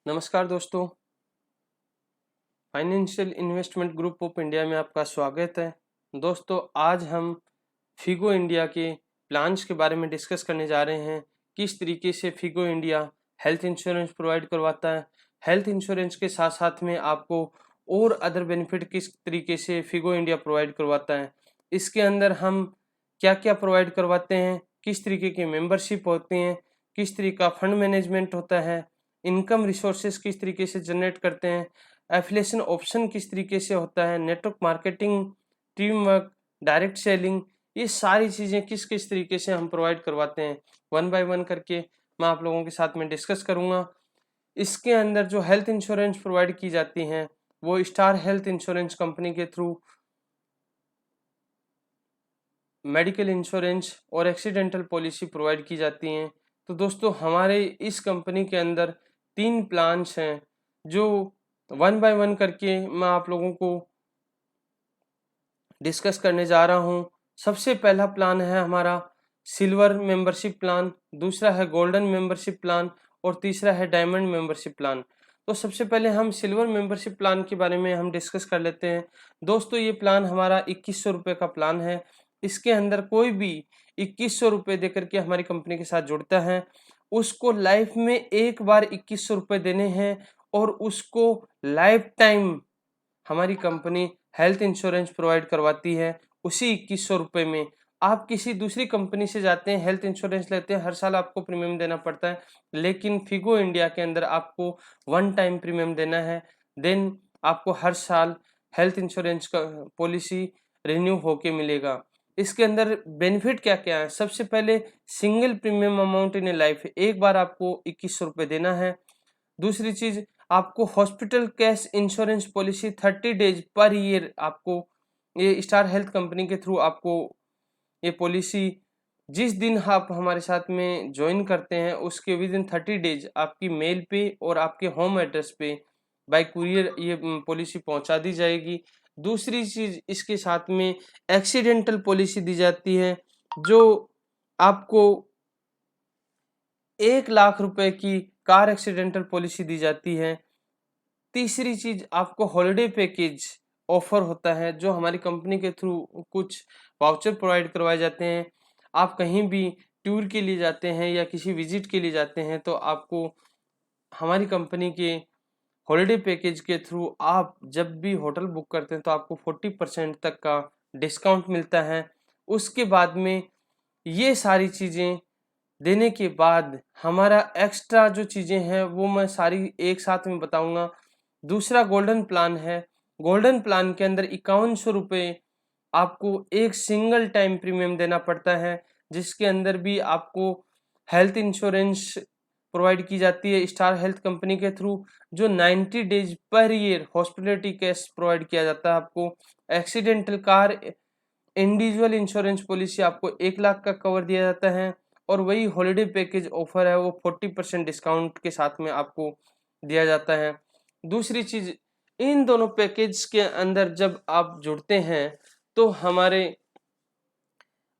नमस्कार दोस्तों, financial investment group of India में आपका स्वागत है। दोस्तों, आज हम फिगो इंडिया के प्लान्स के बारे में डिस्कस करने जा रहे हैं। किस तरीके से Figo India health insurance provide करवाता है, हेल्थ इंश्योरेंस के साथ साथ में आपको और अदर बेनिफिट किस तरीके से फिगो इंडिया प्रोवाइड करवाता है, इसके अंदर हम क्या क्या प्रोवाइड करवाते हैं, किस तरीके की मेंबरशिप होती हैं, किस तरीके का फंड मैनेजमेंट होता है, इनकम रिसोर्सेज किस तरीके से जनरेट करते हैं, एफिलिएशन ऑप्शन किस तरीके से होता है, network marketing, team work, direct selling, ये सारी चीज़ें किस किस तरीके से हम प्रोवाइड करवाते हैं, वन बाय वन करके मैं आप लोगों के साथ में डिस्कस करूंगा। इसके अंदर जो हेल्थ इंश्योरेंस प्रोवाइड की जाती हैं वो स्टार हेल्थ इंश्योरेंस कंपनी के थ्रू मेडिकल इंश्योरेंस और एक्सीडेंटल पॉलिसी प्रोवाइड की जाती हैं। तो दोस्तों, हमारे इस कंपनी के अंदर 3 प्लान्स हैं जो वन बाय वन करके मैं आप लोगों को डिस्कस करने जा रहा हूँ। सबसे पहला प्लान है हमारा सिल्वर मेंबरशिप प्लान, दूसरा है गोल्डन मेंबरशिप प्लान और तीसरा है डायमंड मेंबरशिप प्लान। तो सबसे पहले हम सिल्वर मेंबरशिप प्लान के बारे में हम डिस्कस कर लेते हैं। दोस्तों, ये प्लान हमारा 2100 रुपये का प्लान है। इसके अंदर कोई भी 2100 रुपये दे करके हमारी कंपनी के साथ जुड़ता है, उसको लाइफ में एक बार 2100 रुपये देने हैं और उसको लाइफ टाइम हमारी कंपनी हेल्थ इंश्योरेंस प्रोवाइड करवाती है। उसी 2100 रुपये में आप किसी दूसरी कंपनी से जाते हैं, हेल्थ इंश्योरेंस लेते हैं, हर साल आपको प्रीमियम देना पड़ता है, लेकिन फिगो इंडिया के अंदर आपको वन टाइम प्रीमियम देना है, देन आपको हर साल हेल्थ इंश्योरेंस का पॉलिसी रिन्यू होके मिलेगा। इसके अंदर बेनिफिट क्या क्या है? सबसे पहले single premium amount in A life, एक बार आपको 2100 रुपये देना है। दूसरी चीज, आपको hospital cash insurance policy 30 days per year, आपको ये स्टार हेल्थ कंपनी के थ्रू आपको ये पॉलिसी जिस दिन आप हमारे साथ में ज्वाइन करते हैं उसके विद इन 30 डेज आपकी मेल पे और आपके होम एड्रेस पे बाय कुरियर ये पॉलिसी पहुंचा दी जाएगी। दूसरी चीज, इसके साथ में एक्सीडेंटल पॉलिसी दी जाती है जो आपको 1 लाख रुपए की कार एक्सीडेंटल पॉलिसी दी जाती है। तीसरी चीज, आपको हॉलिडे पैकेज ऑफर होता है जो हमारी कंपनी के थ्रू कुछ वाउचर प्रोवाइड करवाए जाते हैं। आप कहीं भी टूर के लिए जाते हैं या किसी विजिट के लिए जाते हैं तो आपको हमारी कंपनी के हॉलिडे पैकेज के थ्रू आप जब भी होटल बुक करते हैं तो आपको 40% तक का डिस्काउंट मिलता है। उसके बाद में ये सारी चीज़ें देने के बाद हमारा एक्स्ट्रा जो चीज़ें हैं वो मैं सारी एक साथ में बताऊंगा। दूसरा गोल्डन प्लान है। गोल्डन प्लान के अंदर 5100 रुपये आपको एक सिंगल टाइम प्रीमियम देना पड़ता है, जिसके अंदर भी आपको हेल्थ इंश्योरेंस प्रोवाइड की जाती है स्टार हेल्थ कंपनी के थ्रू, जो 90 days per year hospitality cash provide किया जाता है आपको। Accidental car individual insurance policy आपको 1 लाख का कवर दिया जाता है और वही हॉलिडे पैकेज ऑफर है वो 40% डिस्काउंट के साथ में आपको दिया जाता है। दूसरी चीज, इन दोनों पैकेज के अंदर जब आप जुड़ते हैं तो हमारे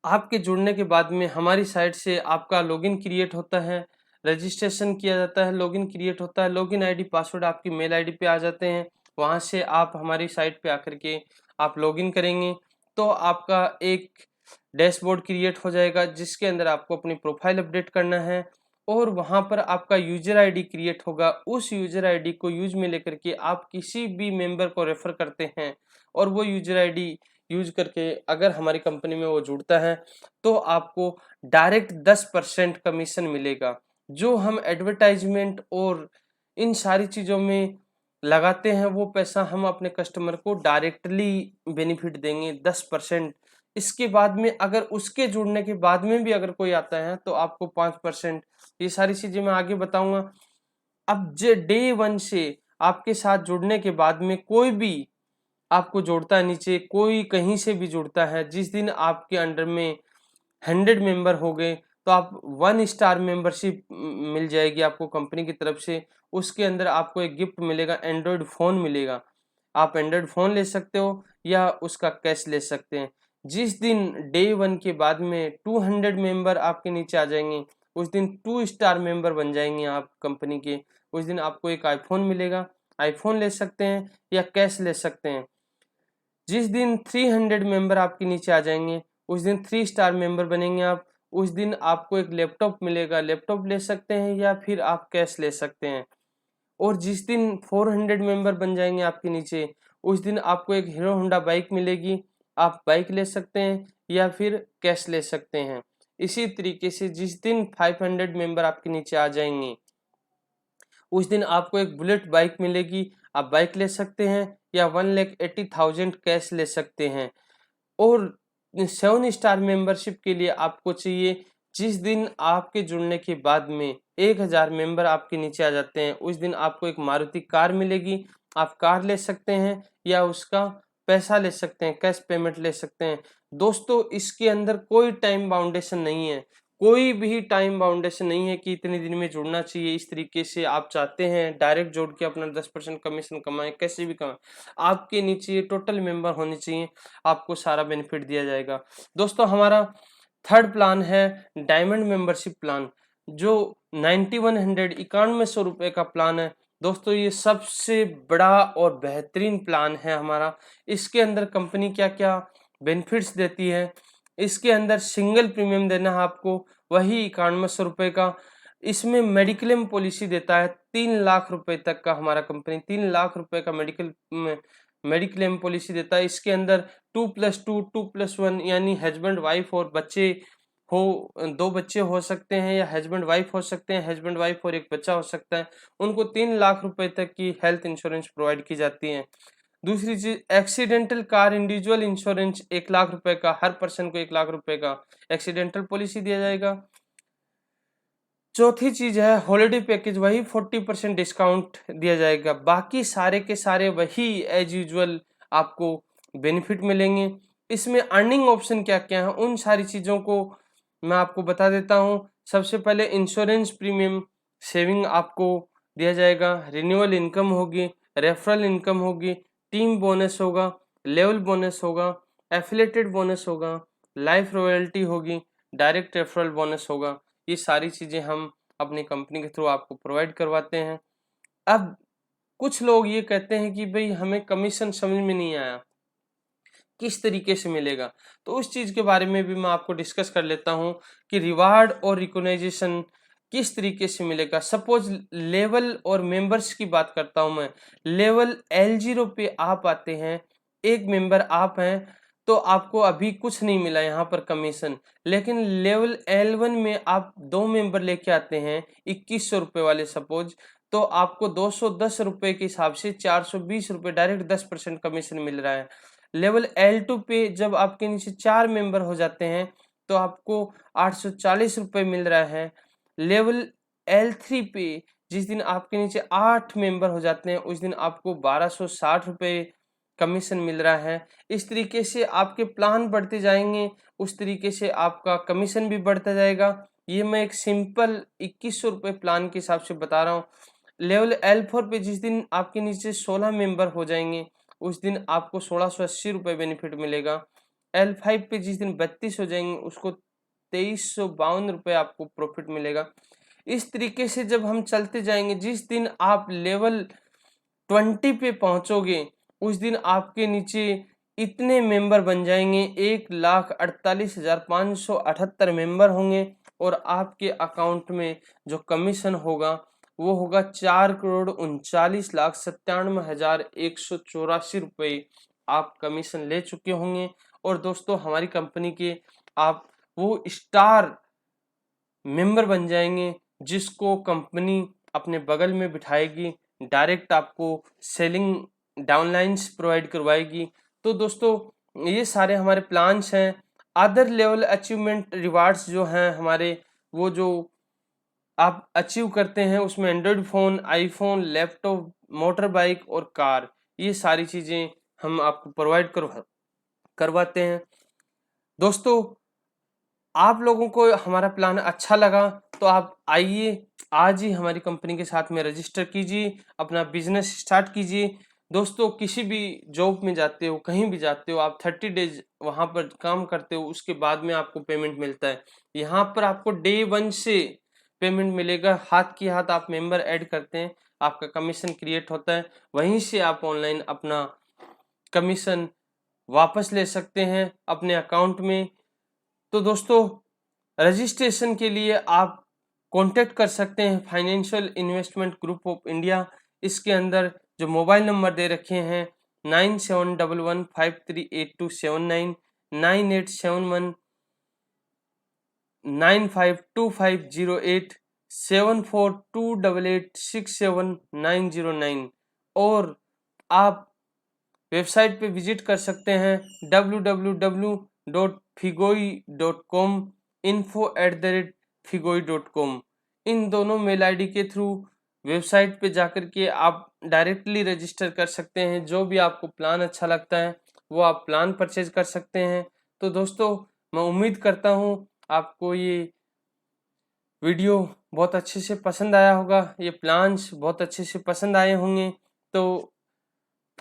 आपके जुड़ने के बाद में हमारी साइट से आपका लॉगिन क्रिएट होता है, रजिस्ट्रेशन किया जाता है, लॉगिन क्रिएट होता है, लॉगिन आईडी पासवर्ड आपकी मेल आईडी पे आ जाते हैं। वहां से आप हमारी साइट पे आकर के आप लॉगिन करेंगे तो आपका एक डैशबोर्ड क्रिएट हो जाएगा जिसके अंदर आपको अपनी प्रोफाइल अपडेट करना है और वहां पर आपका यूजर आईडी क्रिएट होगा। उस यूजर आईडी को यूज में लेकर के आप किसी भी मेंबर को रेफर करते हैं और वो यूजर आईडी यूज करके अगर हमारी कंपनी में वो जुड़ता है तो आपको डायरेक्ट 10% कमीशन मिलेगा। जो हम एडवर्टाइजमेंट और इन सारी चीज़ों में लगाते हैं वो पैसा हम अपने कस्टमर को डायरेक्टली बेनिफिट देंगे 10%। इसके बाद में अगर उसके जुड़ने के बाद में भी अगर कोई आता है तो आपको 5%। ये सारी चीज़ें मैं आगे बताऊंगा। अब डे वन से आपके साथ जुड़ने के बाद में कोई भी आपको जोड़ता है, नीचे कोई कहीं से भी जुड़ता है, जिस दिन आपके अंडर में 100 मेंबर हो गए तो आप 1 स्टार मेंबरशिप मिल जाएगी आपको कंपनी की तरफ से। उसके अंदर आपको एक गिफ्ट मिलेगा, एंड्रॉयड फ़ोन मिलेगा। आप एंड्रॉयड फ़ोन ले सकते हो या उसका कैश ले सकते हैं। जिस दिन डे वन के बाद में 200 मेंबर आपके नीचे आ जाएंगे उस दिन 2 स्टार मेंबर बन जाएंगे आप कंपनी के। उस दिन आपको एक आईफोन मिलेगा, आईफोन ले सकते हैं या कैश ले सकते हैं। जिस दिन 300 मेंबर आपके नीचे आ जाएंगे उस दिन 3 स्टार मेंबर बनेंगे आप। उस दिन आपको एक लैपटॉप मिलेगा, लैपटॉप ले सकते हैं या फिर आप कैश ले सकते हैं। और जिस दिन 400 मेंबर बन जाएंगे आपके नीचे उस दिन आपको एक हीरो होंडा बाइक मिलेगी, आप बाइक ले सकते हैं या फिर कैश ले सकते हैं। इसी तरीके से जिस दिन 500 मेंबर आपके नीचे आ जाएंगे उस दिन आपको एक बुलेट बाइक मिलेगी, आप बाइक ले सकते हैं या 1,80,000 कैश ले सकते हैं। और 7 स्टार मेंबरशिप के लिए आपको चाहिए जिस दिन आपके जुड़ने के बाद में 1000 मेंबर आपके नीचे आ जाते हैं उस दिन आपको एक मारुति कार मिलेगी, आप कार ले सकते हैं या उसका पैसा ले सकते हैं, कैश पेमेंट ले सकते हैं। दोस्तों इसके अंदर कोई टाइम बाउंडेशन नहीं है, कोई भी टाइम बाउंडेशन नहीं है कि इतने दिन में जुड़ना चाहिए। इस तरीके से आप चाहते हैं डायरेक्ट जोड़ के अपना 10% कमीशन कमाएं, कैसे भी कमाएं, आपके नीचे टोटल मेंबर होने चाहिए, आपको सारा बेनिफिट दिया जाएगा। दोस्तों हमारा थर्ड प्लान है डायमंड मेंबरशिप प्लान, जो 9100 रुपए का प्लान है। दोस्तों ये सबसे बड़ा और बेहतरीन प्लान है हमारा। इसके अंदर कंपनी क्या क्या बेनिफिट्स देती है, इसके अंदर सिंगल प्रीमियम देना है आपको वही 9100 रुपए का। इसमें मेडिक्लेम पॉलिसी देता है 3 लाख रुपए तक का, हमारा कंपनी 3 लाख रुपए का मेडिक्लेम पॉलिसी देता है। इसके अंदर 2+2 2+1 यानी हस्बैंड वाइफ और बच्चे हो, 2 बच्चे हो सकते हैं या हस्बैंड वाइफ हो सकते हैं, हस्बैंड वाइफ और एक बच्चा हो सकता है, उनको 3 लाख रुपए तक की हेल्थ इंश्योरेंस प्रोवाइड की जाती है। दूसरी चीज accidental car individual insurance 1 lakh रुपए का, हर पर्सन को 1 लाख रुपए का एक्सीडेंटल पॉलिसी दिया जाएगा। चौथी चीज है हॉलिडे पैकेज, वही 40% डिस्काउंट दिया जाएगा, बाकी सारे के सारे वही एज यूजुअल आपको बेनिफिट मिलेंगे। इसमें अर्निंग ऑप्शन क्या क्या है उन सारी चीजों को मैं आपको बता देता हूं। सबसे पहले इंश्योरेंस प्रीमियम सेविंग आपको दिया जाएगा, रिन्यूअल इनकम होगी, रेफरल इनकम होगी, टीम बोनस होगा, लेवल बोनस होगा, एफिलेटेड बोनस होगा, लाइफ रॉयल्टी होगी, डायरेक्ट रेफरल बोनस होगा। ये सारी चीजें हम अपनी कंपनी के थ्रू आपको प्रोवाइड करवाते हैं। अब कुछ लोग ये कहते हैं कि भाई हमें कमीशन समझ में नहीं आया, किस तरीके से मिलेगा, तो उस चीज के बारे में भी मैं आपको डिस्कस कर लेता हूं कि रिवार्ड और रिकॉग्नाइजेशन किस तरीके से मिलेगा। सपोज लेवल और मेंबर्स की बात करता हूं मैं, लेवल L0 पे आप आते हैं, एक मेंबर आप हैं, तो आपको अभी कुछ नहीं मिला यहाँ पर कमीशन। लेकिन लेवल L1 में आप 2 मेंबर लेके आते हैं 2100 रुपए वाले सपोज, तो आपको 210 रुपए के हिसाब से 420 रुपए डायरेक्ट 10% कमीशन मिल रहा है। लेवल L2 पे जब आपके नीचे 4 मेंबर हो जाते हैं तो आपको 840 रुपए मिल रहा है। लेवल L3 पे जिस दिन आपके नीचे 8 मेंबर हो जाते हैं उस दिन आपको 1260 रुपए कमीशन मिल रहा है। इस तरीके से आपके प्लान बढ़ते जाएंगे, उस तरीके से आपका कमीशन भी बढ़ता जाएगा। ये मैं एक सिंपल 2100 रुपए प्लान के हिसाब से बता रहा हूँ। लेवल L4 पे जिस दिन आपके नीचे 16 मेंबर हो जाएंगे उस दिन आपको 1680 रुपए बेनिफिट मिलेगा। L5 पे जिस दिन 32 हो जाएंगे उसको 2352 रुपए आपको प्रॉफिट मिलेगा। इस तरीके से जब हम चलते जाएंगे, जिस दिन आप लेवल 20 पे पहुंचोगे उस दिन आपके नीचे इतने मेंबर बन जाएंगे, 1,48,578 मेंबर होंगे और आपके अकाउंट में जो कमीशन होगा वो होगा 4,39,97,184 रुपए आप कमीशन ले चुके होंगे। और दोस्तों हमारी कंपनी के आप वो स्टार मेंबर बन जाएंगे जिसको कंपनी अपने बगल में बिठाएगी, डायरेक्ट आपको सेलिंग डाउनलाइंस प्रोवाइड करवाएगी। तो दोस्तों ये सारे हमारे प्लान्स हैं। अदर लेवल अचीवमेंट रिवार्ड्स जो हैं हमारे, वो जो आप अचीव करते हैं उसमें Android phone, iPhone, laptop, motor bike और कार, ये सारी चीज़ें हम आपको प्रोवाइड करवाते हैं। दोस्तों आप लोगों को हमारा प्लान अच्छा लगा तो आप आइए आज ही हमारी कंपनी के साथ में रजिस्टर कीजिए, अपना बिजनेस स्टार्ट कीजिए। दोस्तों किसी भी जॉब में जाते हो, कहीं भी जाते हो, आप 30 डेज वहाँ पर काम करते हो, उसके बाद में आपको पेमेंट मिलता है। यहाँ पर आपको डे 1 से पेमेंट मिलेगा। हाथ की हाथ आप मेंबर ऐड करते हैं, आपका कमीशन क्रिएट होता है, वहीं से आप ऑनलाइन अपना कमीशन वापस ले सकते हैं अपने अकाउंट में। तो दोस्तों, रजिस्ट्रेशन के लिए आप कांटेक्ट कर सकते हैं financial investment group of India. इसके अंदर जो मोबाइल नंबर दे रखे हैं 9711538279, 9871952508, 7428867909, और आप वेबसाइट पे विजिट कर सकते हैं www.figoi.com, info@figoi.com। इन दोनों मेल आईडी के थ्रू वेबसाइट पे जाकर के आप डायरेक्टली रजिस्टर कर सकते हैं। जो भी आपको प्लान अच्छा लगता है वो आप प्लान परचेज कर सकते हैं। तो दोस्तों, मैं उम्मीद करता हूँ आपको ये वीडियो बहुत अच्छे से पसंद आया होगा, ये प्लान्स बहुत अच्छे से पसंद आए होंगे। तो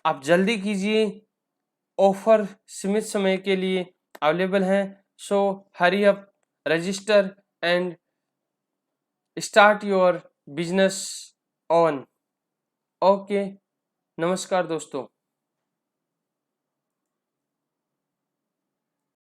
आप जल्दी कीजिए, ऑफर सीमित समय के लिए अवेलेबल हैं। So hurry up, register and start your business on. Okay, नमस्कार दोस्तों।